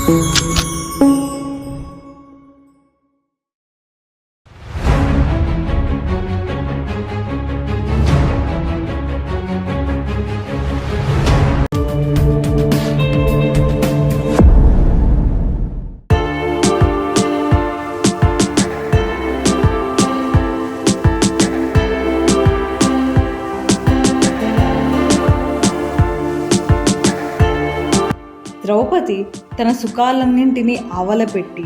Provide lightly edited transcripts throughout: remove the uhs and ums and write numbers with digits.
ద్రౌపది తన సుఖాలన్నింటినీ ఆవలపెట్టి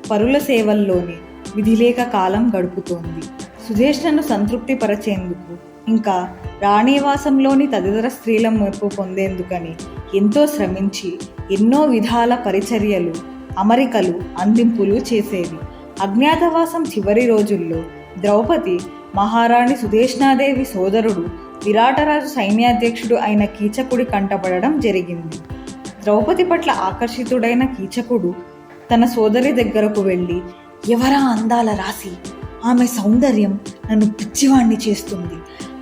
పరుల సేవల్లోనే విధిలేక కాలం గడుపుతోంది. సుధేష్ణను సంతృప్తిపరచేందుకు, ఇంకా రాణివాసంలోని తదితర స్త్రీల మెప్పు పొందేందుకని ఎంతో శ్రమించి ఎన్నో విధాల పరిచర్యలు, అమరికలు, అందింపులు చేసేది. అజ్ఞాతవాసం చివరి రోజుల్లో ద్రౌపది మహారాణి సుధేష్ణాదేవి సోదరుడు విరాటరాజు సైన్యాధ్యక్షుడు అయిన కీచకుడి కంటపడడం జరిగింది. ద్రౌపది పట్ల ఆకర్షితుడైన కీచకుడు తన సోదరి దగ్గరకు వెళ్ళి, ఎవరా అందాల రాశి, ఆమె సౌందర్యం నన్ను పిచ్చివాణ్ణి చేస్తుంది.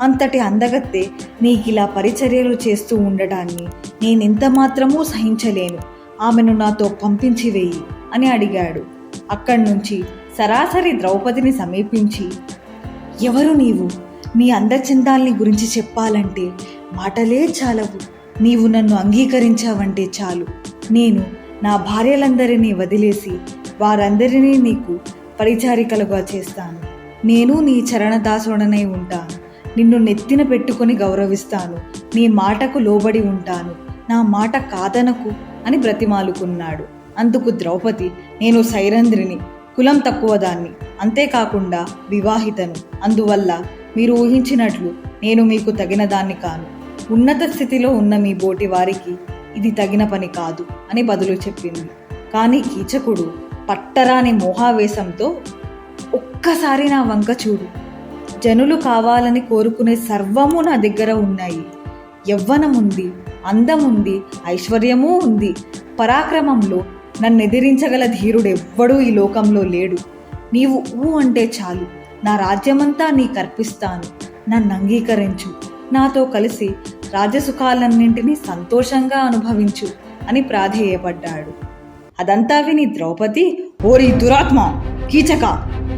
అంతటి అందగత్తే నీకిలా పరిచర్యలు చేస్తూ ఉండటాన్ని నేనెంత మాత్రమూ సహించలేను. ఆమెను నాతో పంపించి వేయి అని అడిగాడు. అక్కడి నుంచి సరాసరి ద్రౌపదిని సమీపించి, ఎవరు నీవు? నీ అందచందాల్ని గురించి చెప్పాలంటే మాటలే చాలవు. నీవు నన్ను అంగీకరించావంటే చాలు. నేను నా భార్యలందరినీ వదిలేసి వారందరినీ నీకు పరిచారికలుగా చేస్తాను. నేను నీ చరణదాసుడనై ఉంటాను. నిన్ను నెత్తిన పెట్టుకొని గౌరవిస్తాను. నీ మాటకు లోబడి ఉంటాను. నా మాట కాదనకు అని బ్రతిమాలుకున్నాడు. అందుకు ద్రౌపది, నేను సైరంధ్రిని, కులం తక్కువ దాన్ని, అంతేకాకుండా వివాహితను. అందువల్ల మీరు ఊహించినట్లు నేను మీకు తగిన దాన్ని కాను. ఉన్నత స్థితిలో ఉన్న మీ బోటి వారికి ఇది తగిన పని కాదు అని బదులు చెప్పింది. కానీ కీచకుడు పట్టరాని మోహావేశంతో, ఒక్కసారి నా వంక చూడు. జనులు కావాలని కోరుకునే సర్వము నా దగ్గర ఉన్నాయి. యవ్వనముంది, అందముంది, ఐశ్వర్యమూ ఉంది. పరాక్రమంలో నన్నెదిరించగల ధీరుడెవ్వడూ ఈ లోకంలో లేడు. నీవు ఊ అంటే చాలు, నా రాజ్యమంతా నీకర్పిస్తాను. నన్ను అంగీకరించు. నాతో కలిసి రాజసుఖాలన్నింటినీ సంతోషంగా అనుభవించు అని ప్రాధేయపడ్డాడు. అదంతా విని ద్రౌపది, ఓరి దురాత్మ, కీచక,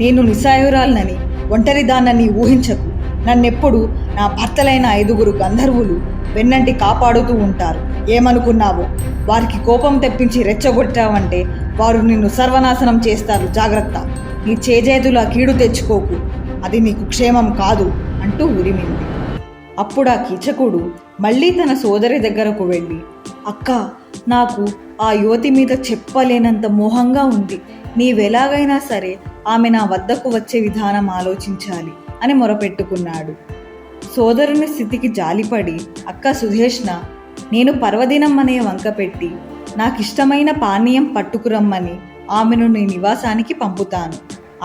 నేను నిస్సాయురాలనని, ఒంటరిదాన్నని ఊహించకు. నన్నెప్పుడు నా భర్తలైన 5 గంధర్వులు వెన్నంటి కాపాడుతూ ఉంటారు. ఏమనుకున్నావో? వారికి కోపం తెప్పించి రెచ్చగొట్టావంటే వారు నిన్ను సర్వనాశనం చేస్తారు. జాగ్రత్త. నీ చేజేతులా కీడు తెచ్చుకోకు. అది నీకు క్షేమం కాదు అంటూ ఉరిమింది. అప్పుడు ఆ కీచకుడు మళ్ళీ తన సోదరి దగ్గరకు వెళ్ళి, అక్క, నాకు ఆ యువతి మీద చెప్పలేనంత మోహంగా ఉంది. నీవెలాగైనా సరే ఆమె నా వద్దకు వచ్చే విధానం ఆలోచించాలి అని మొరపెట్టుకున్నాడు. సోదరుని స్థితికి జాలిపడి అక్క సుధేష్ణ, నేను పర్వదినం అనే వంక పెట్టి నాకిష్టమైన పానీయం పట్టుకురమ్మని ఆమెను నీ నివాసానికి పంపుతాను.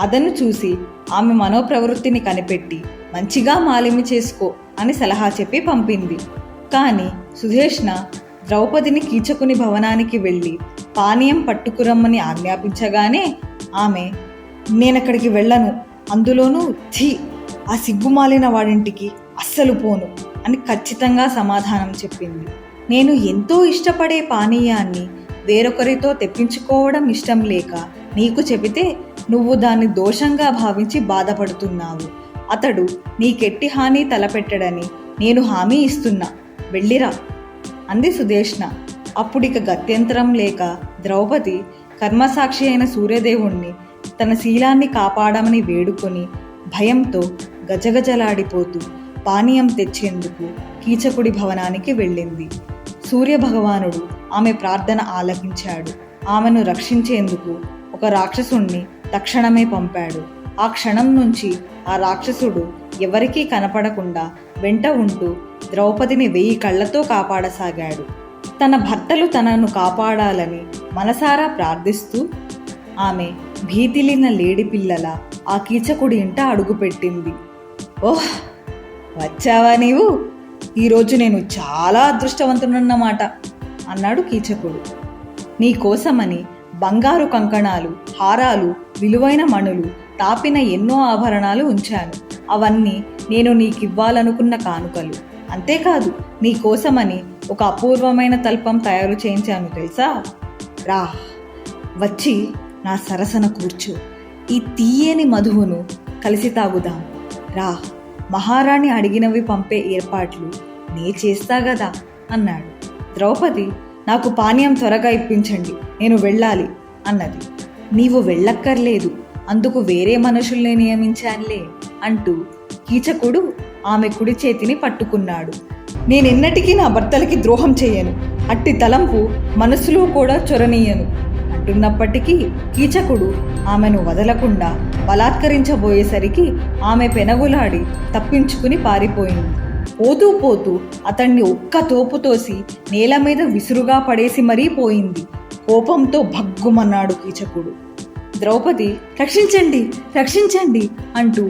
అదను చూసి ఆమె మనోప్రవృత్తిని కనిపెట్టి మంచిగా మాలిమి చేసుకో అని సలహా చెప్పి పంపింది. కానీ సుధేష్ణ ద్రౌపదిని కీచకుని భవనానికి వెళ్ళి పానీయం పట్టుకురమ్మని ఆజ్ఞాపించగానే ఆమె, నేనక్కడికి వెళ్ళను, అందులోనూ ఆ సిగ్గుమాలిన వాడింటికి అస్సలు పోను అని ఖచ్చితంగా సమాధానం చెప్పింది. నేను ఎంతో ఇష్టపడే పానీయాన్ని వేరొకరితో తెప్పించుకోవడం ఇష్టం లేక నీకు చెబితే నువ్వు దాన్ని దోషంగా భావించి బాధపడుతున్నావు. అతడు నీకెట్టి హాని తలపెట్టడని నేను హామీ ఇస్తున్నా, వెళ్ళిరా అంది సుధేష్ణ. అప్పుడిక గత్యంతరం లేక ద్రౌపది కర్మసాక్షి అయిన సూర్యదేవుణ్ణి తన శీలాన్ని కాపాడమని వేడుకొని భయంతో గజగజలాడిపోతూ పానీయం తెచ్చేందుకు కీచకుడి భవనానికి వెళ్ళింది. సూర్యభగవానుడు ఆమె ప్రార్థన ఆలకించాడు. ఆమెను రక్షించేందుకు ఒక రాక్షసుణ్ణి తక్షణమే పంపాడు. ఆ క్షణం నుంచి ఆ రాక్షసుడు ఎవరికీ కనపడకుండా వెంట ఉంటూ ద్రౌపదిని 1000 కళ్ళతో కాపాడసాగాడు. తన భర్తలు తనను కాపాడాలని మనసారా ప్రార్థిస్తూ ఆమె భీతిలిన లేడిపిల్లల ఆ కీచకుడి ఇంట అడుగుపెట్టింది. ఓహ్, వచ్చావా నీవు? ఈరోజు నేను చాలా అదృష్టవంతుడన్నమాట అన్నాడు కీచకుడు. నీకోసమని బంగారు కంకణాలు, హారాలు, విలువైన మణులు, తాపిన ఎన్నో ఆభరణాలు ఉంచాను. అవన్నీ నేను నీకివ్వాలనుకున్న కానుకలు. అంతేకాదు, నీకోసమని ఒక అపూర్వమైన తల్పం తయారు చేయించాను తెలుసా? రా వచ్చి నా సరసన కూర్చో, ఈ తీయని మధువును కలిసి తాగుదాం. రా, మహారాణి అడిగినవి పంపే ఏర్పాట్లు నే చేస్తా గదా అన్నాడు. ద్రౌపది, నాకు పానీయం త్వరగా ఇప్పించండి, నేను వెళ్ళాలి అన్నది. నీవు వెళ్ళక్కర్లేదు, అందుకు వేరే మనుషుల్ని నియమించానులే అంటూ కీచకుడు ఆమె కుడి చేతిని పట్టుకున్నాడు. నేనెన్నటికీ నా భర్తలకి ద్రోహం చేయను, అట్టి తలంపు మనసులో కూడా చొరనీయను అంటున్నప్పటికీ కీచకుడు ఆమెను వదలకుండా బలాత్కరించబోయేసరికి ఆమె పెనగులాడి తప్పించుకుని పారిపోయింది. పోతూ పోతూ అతన్ని ఒక్క తోపు తోసి నేల మీద విసురుగా పడేసి మరీ పోయింది. కోపంతో భగ్గుమన్నాడు కీచకుడు. ద్రౌపది, రక్షించండి, రక్షించండి అంటూ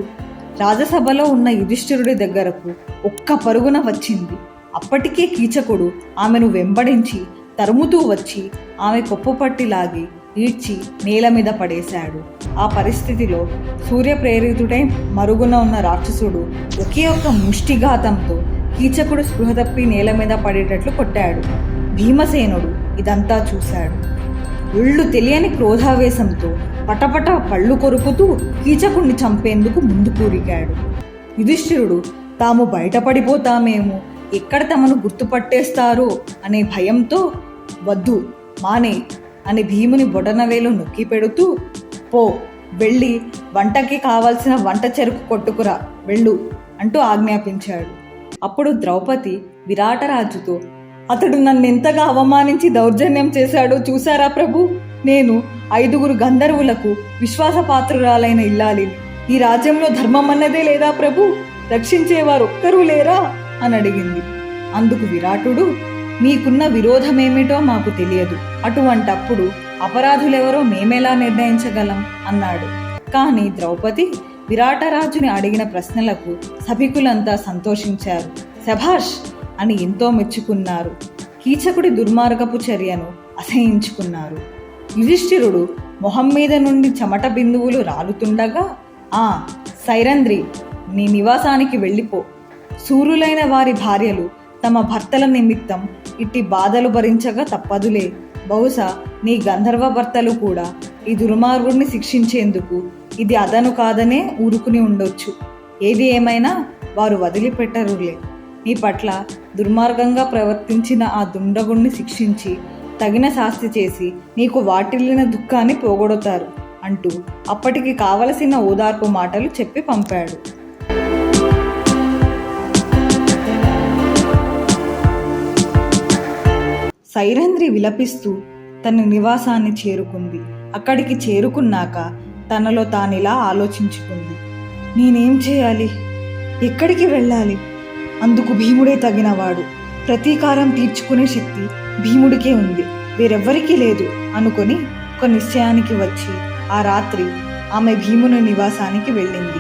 రాజసభలో ఉన్న యుధిష్ఠిరుడి దగ్గరకు ఒక్క పరుగున వచ్చింది. అప్పటికే కీచకుడు ఆమెను వెంబడించి తరుముతూ వచ్చి ఆమె కొప్పుపట్టి లాగి ఈడ్చి నేల మీద పడేశాడు. ఆ పరిస్థితిలో సూర్యప్రేరితుడై మరుగున ఉన్న రాక్షసుడు ఒకే ఒక్క ముష్టిఘాతంతో కీచకుడు స్పృహ తప్పి నేల మీద పడేటట్లు కొట్టాడు. భీమసేనుడు ఇదంతా చూశాడు. ఒళ్ళు తెలియని క్రోధావేశంతో పటపట పళ్ళు కొరుకుతూ కీచకుణ్ణి చంపేందుకు ముందు కూరికాడు. యుధిష్ఠిరుడు తాము బయటపడిపోతామేమో, ఎక్కడ తమను గుర్తుపట్టేస్తారో అనే భయంతో వద్దు, మానే అని భీముని బొటనవేలు నొక్కి పెడుతూ, పో, వెళ్ళి వంటకి కావలసిన వంట చెరుకు కొట్టుకురా, వెళ్ళు అంటూ ఆజ్ఞాపించాడు. అప్పుడు ద్రౌపది విరాటరాజుతో, అతడు నన్నెంతగా అవమానించి దౌర్జన్యం చేశాడో చూశారా ప్రభు? నేను 5 గంధర్వులకు విశ్వాసపాత్రురాలైన ఇల్లాలిని. ఈ రాజ్యంలో ధర్మం అన్నదే లేదా ప్రభు? రక్షించేవారు ఒక్కరూ లేరా అని అడిగింది. అందుకు విరాటుడు, మీకున్న విరోధమేమిటో మాకు తెలియదు, అటువంటప్పుడు అపరాధులెవరో మేమెలా నిర్ణయించగలం అన్నాడు. కానీ ద్రౌపది విరాటరాజుని అడిగిన ప్రశ్నలకు సభికులంతా సంతోషించారు. శభాష్ అని ఎంతో మెచ్చుకున్నారు. కీచకుడి దుర్మార్గపు చర్యను అసహించుకున్నారు. యుధిష్ఠిరుడు మొహం మీద నుండి చెమట బిందువులు రాలుతుండగా, సైరంధ్రి, నీ నివాసానికి వెళ్ళిపో. శూరులైన వారి భార్యలు తమ భర్తల నిమిత్తం ఇట్టి బాధలు భరించగా తప్పదులే. బహుశా నీ గంధర్వ భర్తలు కూడా ఈ దుర్మార్గుడిని శిక్షించేందుకు ఇది అదను కాదనే ఊరుకుని ఉండొచ్చు. ఏది ఏమైనా వారు వదిలిపెట్టరులే. నీ పట్ల దుర్మార్గంగా ప్రవర్తించిన ఆ దుండగుణ్ణి శిక్షించి తగిన శాస్తి చేసి నీకు వాటిల్లిన దుఃఖాన్ని పోగొడతారు అంటూ అప్పటికి కావలసిన ఓదార్పు మాటలు చెప్పి పంపాడు. సైరంధ్రి విలపిస్తూ తన నివాసాన్ని చేరుకుంది. అక్కడికి చేరుకున్నాక తనలో తానిలా ఆలోచించుకుంది. నేనేం చేయాలి? ఎక్కడికి వెళ్ళాలి? అందుకు భీముడే తగినవాడు. ప్రతీకారం తీర్చుకునే శక్తి భీముడికే ఉంది, వేరెవ్వరికీ లేదు అనుకొని ఒక నిశ్చయానికి వచ్చి ఆ రాత్రి ఆమె భీముని నివాసానికి వెళ్ళింది.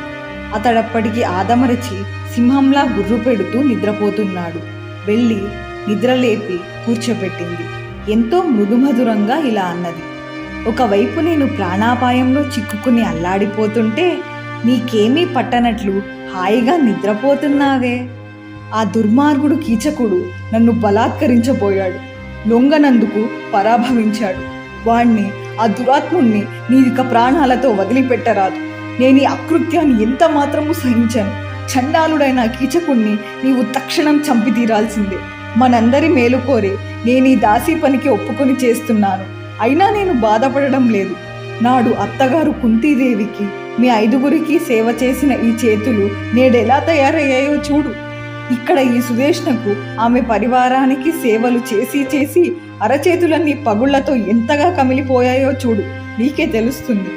అతడప్పటికి ఆదమరచి సింహంలా గుర్రు పెడుతూ నిద్రపోతున్నాడు. వెళ్ళి నిద్రలేపి కూర్చోపెట్టింది. ఎంతో మృదుమధురంగా ఇలా అన్నది, ఒకవైపు నేను ప్రాణాపాయంలో చిక్కుకుని అల్లాడిపోతుంటే నీకేమీ పట్టనట్లు హాయిగా నిద్రపోతున్నావే. ఆ దుర్మార్గుడు కీచకుడు నన్ను బలాత్కరించబోయాడు, లొంగనందుకు పరాభవించాడు. వాణ్ణి, ఆ దురాత్ముణ్ణి నీవిక ప్రాణాలతో వదిలిపెట్టరాదు. నేను ఈ అకృత్యాన్ని ఎంత మాత్రము సహించను. చండాలుడైన కీచకుణ్ణి నీవు తక్షణం చంపి తీరాల్సిందే. మనందరి మేలుకోరే నేను ఈ దాసీ పనికి ఒప్పుకొని చేస్తున్నాను. అయినా నేను బాధపడడం లేదు. నాడు అత్తగారు కుంతీదేవికి మీ 5 సేవ చేసిన ఈ చేతులు నేడెలా తయారయ్యాయో చూడు. ఇక్కడ ఈ సుదేష్ణకు ఆమె పరివారానికి సేవలు చేసి చేసి అరచేతులన్నీ పగుళ్లతో ఎంతగా కమిలిపోయాయో చూడు, నీకే తెలుస్తుంది.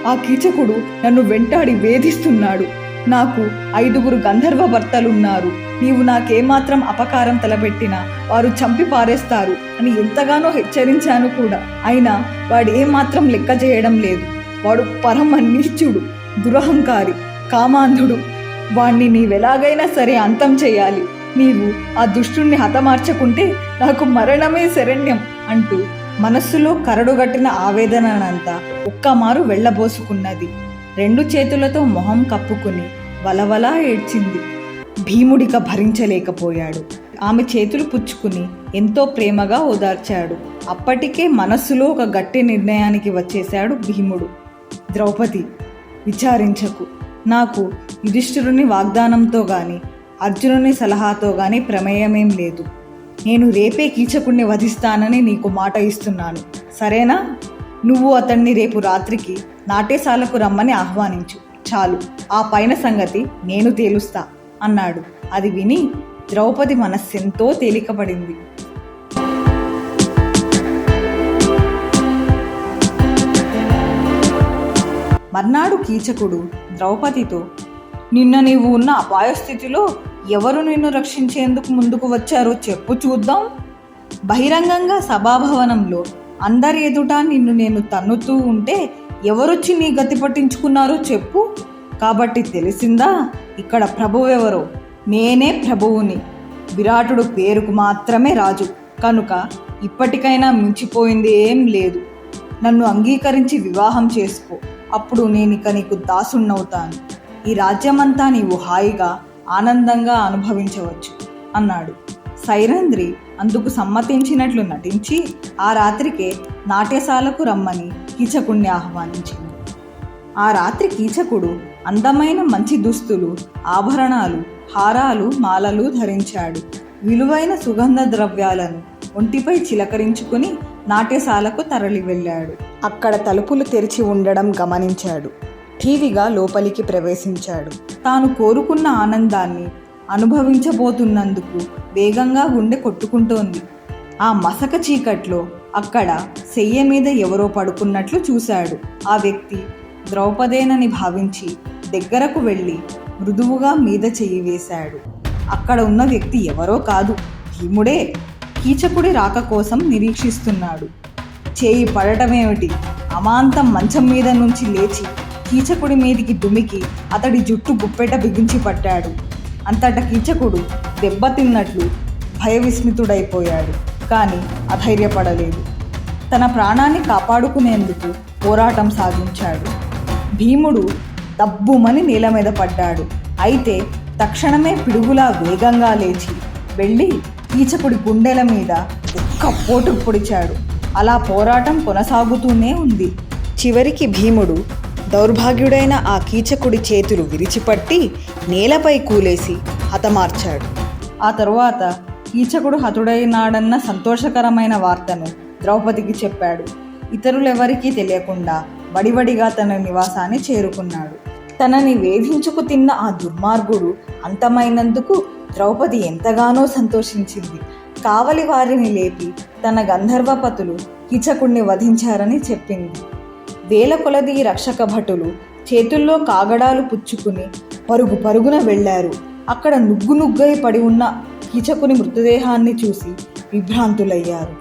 ఆ కీచకుడు నన్ను వెంటాడి వేధిస్తున్నాడు. నాకు 5 గంధర్వ భర్తలున్నారు. నీవు నాకేమాత్రం అపకారం తలపెట్టినా వారు చంపి పారేస్తారు అని ఎంతగానో హెచ్చరించాను కూడా. అయినా వాడు ఏమాత్రం లెక్క చేయడం లేదు. వాడు పరమ నీచుడు, దురహంకారి, కామాంధుడు. వాణ్ణి నీవెలాగైనా సరే అంతం చేయాలి. నీవు ఆ దుష్టుణ్ణి హతమార్చకుంటే నాకు మరణమే శరణ్యం అంటూ మనస్సులో కరడుగట్టిన ఆవేదనంతా ఒక్కమారు వెళ్ళబోసుకున్నది. 2 చేతులతో మొహం కప్పుకుని వలవలా ఏడ్చింది. భీముడిక భరించలేకపోయాడు. ఆమె చేతులు పుచ్చుకుని ఎంతో ప్రేమగా ఓదార్చాడు. అప్పటికే మనస్సులో ఒక గట్టి నిర్ణయానికి వచ్చేశాడు భీముడు. ద్రౌపది, విచారించకు. నాకు యుధిష్ఠిరుని వాగ్దానంతో గాని అర్జునుని సలహాతో గాని ప్రమేయమేం లేదు. నేను రేపే కీచకుణ్ణి వధిస్తానని నీకు మాట ఇస్తున్నాను, సరేనా? నువ్వు అతన్ని రేపు రాత్రికి నాట్యశాలకు రమ్మని ఆహ్వానించు, చాలు. ఆ పైన సంగతి నేను తేలుస్తా అన్నాడు. అది విని ద్రౌపది మనస్సెంతో తేలికపడింది. మర్నాడు కీచకుడు ద్రౌపదితో, నిన్న నీవు ఉన్న అపాయ స్థితిలో ఎవరు నిన్ను రక్షించేందుకు ముందుకు వచ్చారో చెప్పు చూద్దాం. బహిరంగంగా సభాభవనంలో అందరి ఎదుట నిన్ను నేను తన్నుతూ ఉంటే ఎవరొచ్చి నీ గతి పట్టించుకున్నారో చెప్పు. కాబట్టి తెలిసిందా ఇక్కడ ప్రభువెవరో? నేనే ప్రభువుని. విరాటుడు పేరుకు మాత్రమే రాజు కనుక ఇప్పటికైనా మించిపోయింది ఏం లేదు. నన్ను అంగీకరించి వివాహం చేసుకో, అప్పుడు నేనిక నీకు దాసుణ్ణవుతాను. ఈ రాజ్యమంతా నీవు హాయిగా ఆనందంగా అనుభవించవచ్చు అన్నాడు. సైరంధ్రి అందుకు సమ్మతించినట్లు నటించి ఆ రాత్రికే నాట్యశాలకు రమ్మని కీచకుణ్ణి ఆహ్వానించింది. ఆ రాత్రి కీచకుడు అందమైన మంచి దుస్తులు, ఆభరణాలు, హారాలు, మాలలు ధరించాడు. విలువైన సుగంధ ద్రవ్యాలను ఒంటిపై చిలకరించుకుని నాట్యశాలకు తరలి వెళ్ళాడు. అక్కడ తలుపులు తెరిచి ఉండడం గమనించాడు. ఠీవిగా లోపలికి ప్రవేశించాడు. తాను కోరుకున్న ఆనందాన్ని అనుభవించబోతున్నందుకు వేగంగా గుండె కొట్టుకుంటోంది. ఆ మసక చీకట్లో అక్కడ శయ్య మీద ఎవరో పడుకున్నట్లు చూశాడు. ఆ వ్యక్తి ద్రౌపదేనని భావించి దగ్గరకు వెళ్ళి మృదువుగా మీద చెయ్యి వేశాడు. అక్కడ ఉన్న వ్యక్తి ఎవరో కాదు, భీముడే. కీచకుడి రాక కోసం నిరీక్షిస్తున్నాడు. చేయి పడటమేమిటి, అమాంతం మంచం మీద నుంచి లేచి కీచకుడి మీదికి దుమికి అతడి జుట్టు గుప్పెట బిగించి పట్టాడు. అంతటా కీచకుడు దెబ్బతిన్నట్లు భయవిస్మితుడైపోయాడు. కానీ అధైర్యపడలేదు. తన ప్రాణాన్ని కాపాడుకునేందుకు పోరాటం సాగించాడు. భీముడు దబ్బుమని నేల మీద పడ్డాడు. అయితే తక్షణమే పిడుగులా వేగంగా లేచి వెళ్ళి కీచకుడి గుండెల మీద ఒక్క పోటు పొడిచాడు. అలా పోరాటం కొనసాగుతూనే ఉంది. చివరికి భీముడు దౌర్భాగ్యుడైన ఆ కీచకుడి చేతులు విరిచిపట్టి నేలపై కూలేసి హతమార్చాడు. ఆ తరువాత కీచకుడు హతుడైనాడన్న సంతోషకరమైన వార్తను ద్రౌపదికి చెప్పాడు. ఇతరులెవరికీ తెలియకుండా వడివడిగా తన నివాసాన్ని చేరుకున్నాడు. తనని వేధించుకు తిన్న ఆ దుర్మార్గుడు అంతమైనందుకు ద్రౌపది ఎంతగానో సంతోషించింది. కావలి వారిని లేపి తన గంధర్వపతులు కీచకుణ్ణి వధించారని చెప్పింది. వేల కొలది రక్షక భటులు చేతుల్లో కాగడాలు పుచ్చుకుని పరుగు పరుగున వెళ్లారు. అక్కడ నుగ్గునుగ్గై పడి ఉన్న కీచకుని మృతదేహాన్ని చూసి విభ్రాంతులయ్యారు.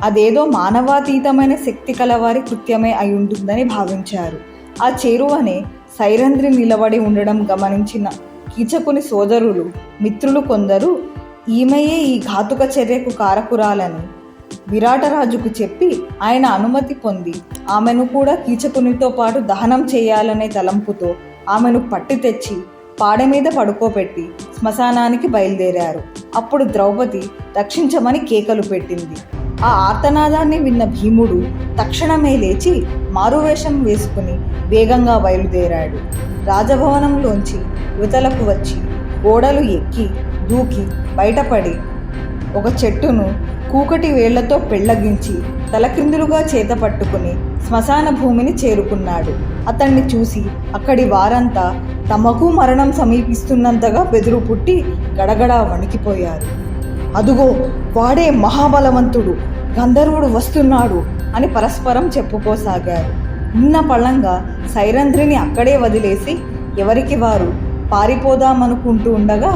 అదేదో మానవాతీతమైన శక్తి కలవారి కృత్యమే అయి ఉంటుందని భావించారు. ఆ చేరువనే సైరంధ్రి నిలబడి ఉండడం గమనించిన కీచకుని సోదరులు, మిత్రులు కొందరు ఈమెయే ఈ ఘాతుక చర్యకు కారకురాలని విరాటరాజుకు చెప్పి ఆయన అనుమతి పొంది ఆమెను కూడా కీచకునితో పాటు దహనం చేయాలనే తలంపుతో ఆమెను పట్టి తెచ్చి పాడ మీద పడుకోబెట్టి శ్మశానానికి బయలుదేరారు. అప్పుడు ద్రౌపది రక్షించమని కేకలు పెట్టింది. ఆ ఆర్తనాదాన్ని విన్న భీముడు తక్షణమే లేచి మారువేషం వేసుకుని వేగంగా బయలుదేరాడు. రాజభవనంలోంచి యువతలకు వచ్చి గోడలు ఎక్కి దూకి బయటపడి ఒక చెట్టును కూకటి వేళ్లతో పెళ్లగించి తలక్రిందులుగా చేత పట్టుకుని శ్మశాన భూమిని చేరుకున్నాడు. అతన్ని చూసి అక్కడి వారంతా తమకు మరణం సమీపిస్తున్నంతగా బెదురు పుట్టి గడగడా వణికిపోయారు. అదుగో వాడే మహాబలవంతుడు, గంధర్వుడు వస్తున్నాడు అని పరస్పరం చెప్పుకోసాగారు. ఉన్న పళంగా సైరంధ్రిని అక్కడే వదిలేసి ఎవరికి వారు పారిపోదామనుకుంటూ ఉండగా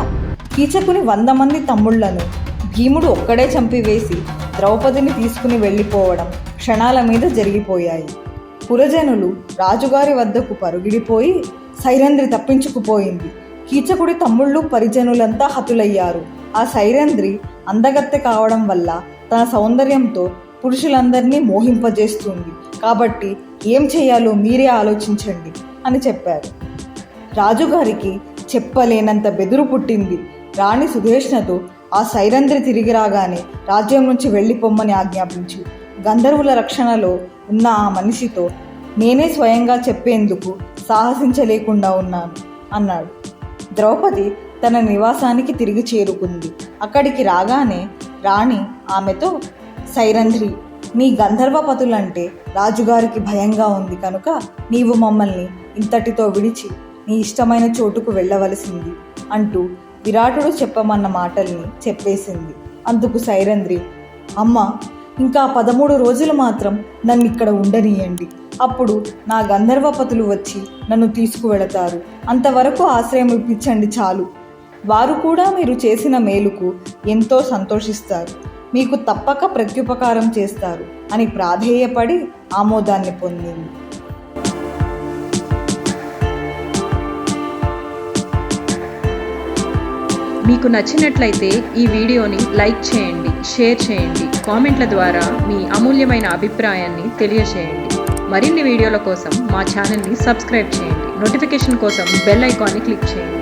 కీచకుని 100 మంది తమ్ముళ్లను భీముడు ఒక్కడే చంపివేసి ద్రౌపదిని తీసుకుని వెళ్ళిపోవడం క్షణాల మీద జరిగిపోయాయి. పురజనులు రాజుగారి వద్దకు పరుగిడిపోయి సైరంధ్రి తప్పించుకుపోయింది, కీచకుడి తమ్ముళ్ళు పరిజనులంతా హతులయ్యారు. ఆ సైరంధ్రి అందగత్తె కావడం వల్ల తన సౌందర్యంతో పురుషులందరినీ మోహింపజేస్తుంది, కాబట్టి ఏం చేయాలో మీరే ఆలోచించండి అని చెప్పారు. రాజుగారికి చెప్పలేనంత బెదురు పుట్టింది. రాణి సుధేష్ణతో ఆ సైరంధ్రి తిరిగి రాగానే రాజ్యం నుంచి వెళ్ళిపోమ్మని ఆజ్ఞాపించు. గంధర్వుల రక్షణలో ఉన్న ఆ మనిషితో నేనే స్వయంగా చెప్పేందుకు సాహసించలేకుండా ఉన్నాను అన్నాడు. ద్రౌపది తన నివాసానికి తిరిగి చేరుకుంది. అక్కడికి రాగానే రాణి ఆమెతో, సైరంధ్రి, నీ గంధర్వపతులంటే రాజుగారికి భయంగా ఉంది కనుక నీవు మమ్మల్ని ఇంతటితో విడిచి నీ ఇష్టమైన చోటుకు వెళ్ళవలసింది అంటూ విరాటుడు చెప్పమన్న మాటల్ని చెప్పేసింది. అందుకు సైరంధ్రి, అమ్మ, ఇంకా 13 రోజులు మాత్రం నన్ను ఇక్కడ ఉండనీయండి. అప్పుడు నా గంధర్వపతులు వచ్చి నన్ను తీసుకువెళతారు. అంతవరకు ఆశ్రయం ఇప్పించండి చాలు. వారు కూడా మీరు చేసిన మేలుకు ఎంతో సంతోషిస్తారు. మీకు తప్పక ప్రత్యుపకారం చేస్తారు అని ప్రాధేయపడి ఆమోదాన్ని పొందింది. మీకు నచ్చినట్లయితే ఈ వీడియోని లైక్ చేయండి, షేర్ చేయండి, కామెంట్ల ద్వారా మీ అమూల్యమైన అభిప్రాయాన్ని తెలియజేయండి. మరిన్ని వీడియోల కోసం మా ఛానల్ని సబ్స్క్రైబ్ చేయండి. నోటిఫికేషన్ కోసం బెల్ ఐకాన్ని క్లిక్ చేయండి.